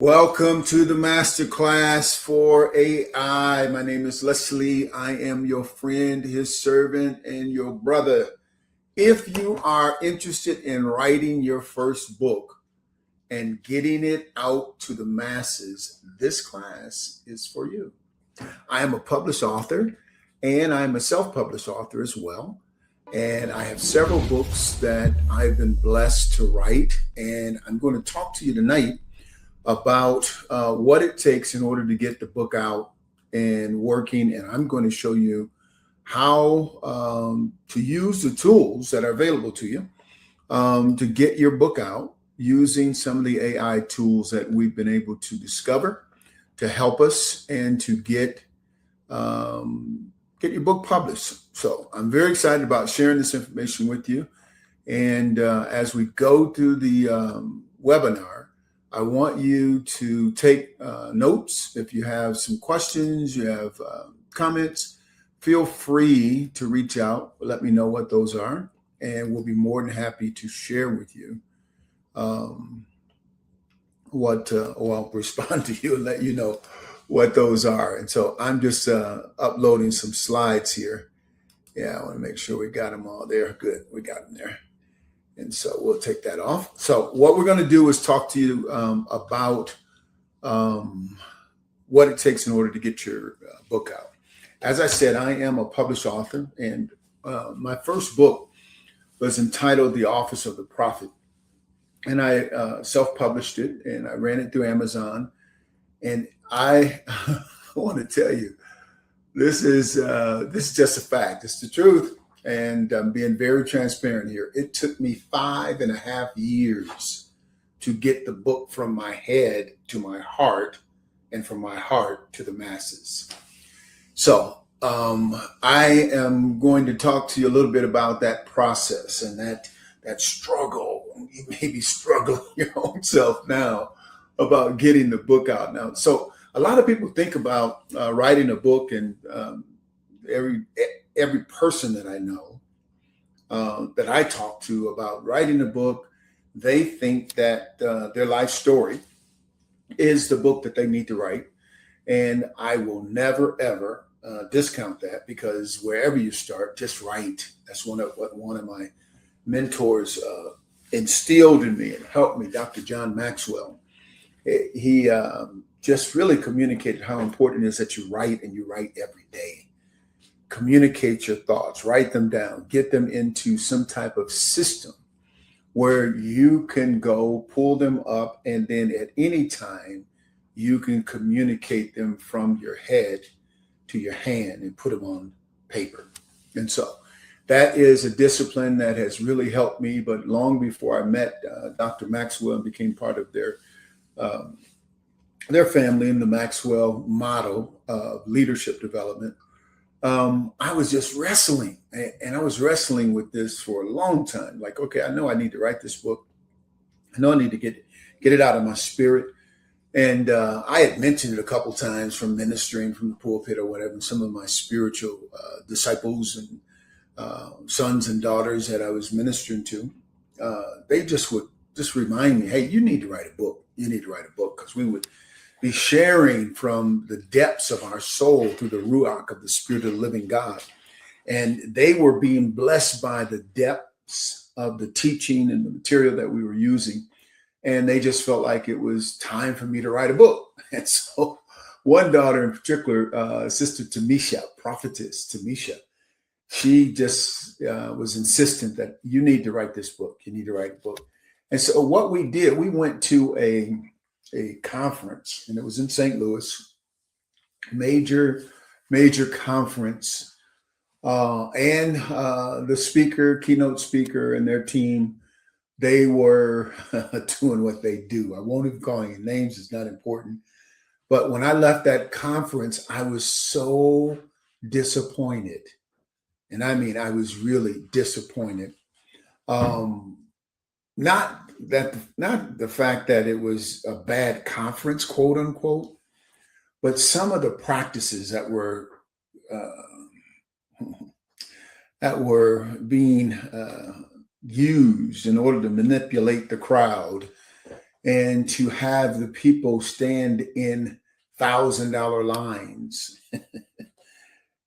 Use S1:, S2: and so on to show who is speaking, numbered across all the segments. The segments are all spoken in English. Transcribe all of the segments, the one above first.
S1: Welcome to the masterclass for AI. My name is Leslie. I am your friend, his servant, and your brother. If you are interested in writing your first book and getting it out to the masses, this class is for you. I am a published author and I'm a self published author as well. And I have several books that I've been blessed to write. And I'm going to talk to you tonight about what it takes in order to get the book out and working. And I'm going to show you how to use the tools that are available to you to get your book out using some of the AI tools that we've been able to discover to help us and to get your book published. So I'm very excited about sharing this information with you. And as we go through the webinar, I want you to take notes. If you have some questions, you have comments, feel free to reach out. Let me know what those are, and we'll be more than happy to share with you or I'll respond to you and let you know what those are. And so I'm just uploading some slides here. Yeah, I want to make sure we got them all there. Good, we got them there. And so we'll take that off. So what we're going to do is talk to you about what it takes in order to get your book out. As I said, I am a published author, and my first book was entitled The Office of the Prophet. And I self-published it, and I ran it through Amazon. And I want to tell you, this is just a fact. It's the truth. And I'm being very transparent here. It took me 5.5 years to get the book from my head to my heart and from my heart to the masses. So I am going to talk to you a little bit about that process and that struggle. You may be struggling your own self now about getting the book out now. So a lot of people think about writing a book, and every person that I know that I talk to about writing a book, they think that their life story is the book that they need to write. And I will never, ever discount that, because wherever you start, just write. That's what one of my mentors instilled in me and helped me, Dr. John Maxwell. He just really communicated how important it is that you write, and you write every day. Communicate your thoughts, write them down, get them into some type of system where you can go pull them up, and then at any time you can communicate them from your head to your hand and put them on paper. And so that is a discipline that has really helped me. But long before I met Dr. Maxwell and became part of their family and the Maxwell model of leadership development, I was just wrestling, and I was wrestling with this for a long time. Like, okay, I know I need to write this book. I know I need to get it out of my spirit. And I had mentioned it a couple times from ministering from the pulpit or whatever. And some of my spiritual disciples and sons and daughters that I was ministering to, they just would just remind me, hey, you need to write a book. You need to write a book, because we would be sharing from the depths of our soul through the Ruach of the Spirit of the living God. And they were being blessed by the depths of the teaching and the material that we were using. And they just felt like it was time for me to write a book. And so one daughter in particular, Sister Tamisha, prophetess Tamisha, she just was insistent that you need to write this book. You need to write a book. And so what we did, we went to a conference, and it was in St. Louis, major conference, and the keynote speaker and their team, they were doing what they do. I won't even call any names, it's not important. But when I left that conference, I was so disappointed. And I mean, I was really disappointed. Not the fact that it was a bad conference, quote unquote, but some of the practices that were being used in order to manipulate the crowd and to have the people stand in $1,000 lines.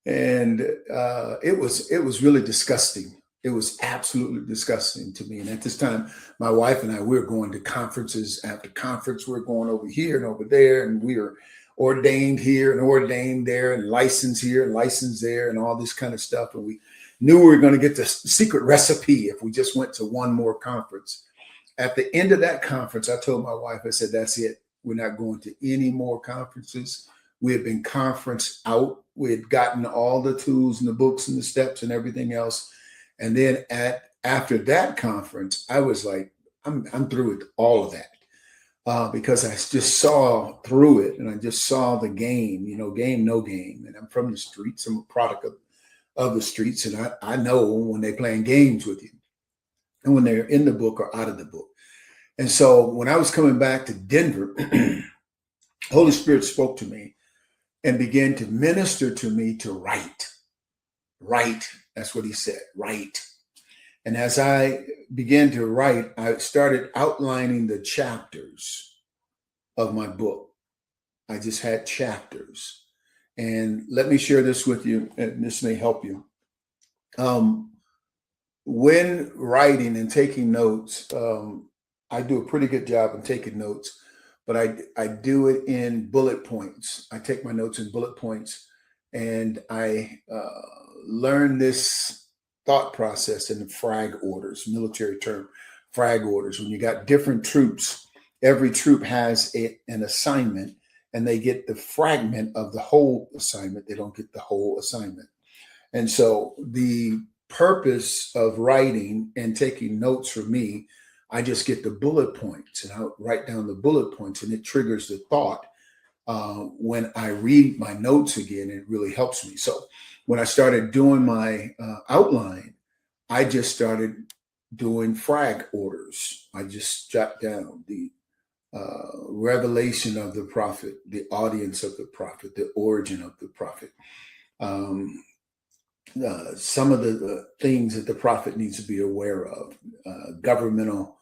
S1: And it was really disgusting. It was absolutely disgusting to me. And at this time, my wife and I, we were going to conferences after conference. We we're going over here and over there, and we were ordained here and ordained there, and licensed here and licensed there, and all this kind of stuff. And we knew we were going to get the secret recipe if we just went to one more conference. At the end of that conference, I told my wife, I said, that's it. We're not going to any more conferences. We had been conference out. We had gotten all the tools and the books and the steps and everything else. And then after that conference, I was like, I'm through with all of that, because I just saw through it, and I just saw the game, game, no game. And I'm from the streets. I'm a product of the streets. And I know when they're playing games with you and when they're in the book or out of the book. And so when I was coming back to Denver, Holy Spirit spoke to me and began to minister to me to write. Write. That's what he said. Write. And as I began to write, I started outlining the chapters of my book. I just had chapters. And let me share this with you, and this may help you. When writing and taking notes, I do a pretty good job of taking notes, but I do it in bullet points. I take my notes in bullet points, and I learn this thought process in the frag orders, military term, frag orders. When you got different troops, every troop has an assignment, and they get the fragment of the whole assignment. They don't get the whole assignment. And so the purpose of writing and taking notes for me, I just get the bullet points, and I'll write down the bullet points, and it triggers the thought. When I read my notes again, it really helps me. So when I started doing my outline, I just started doing frag orders. I just jot down the revelation of the prophet, the audience of the prophet, the origin of the prophet, some of the things that the prophet needs to be aware of, governmental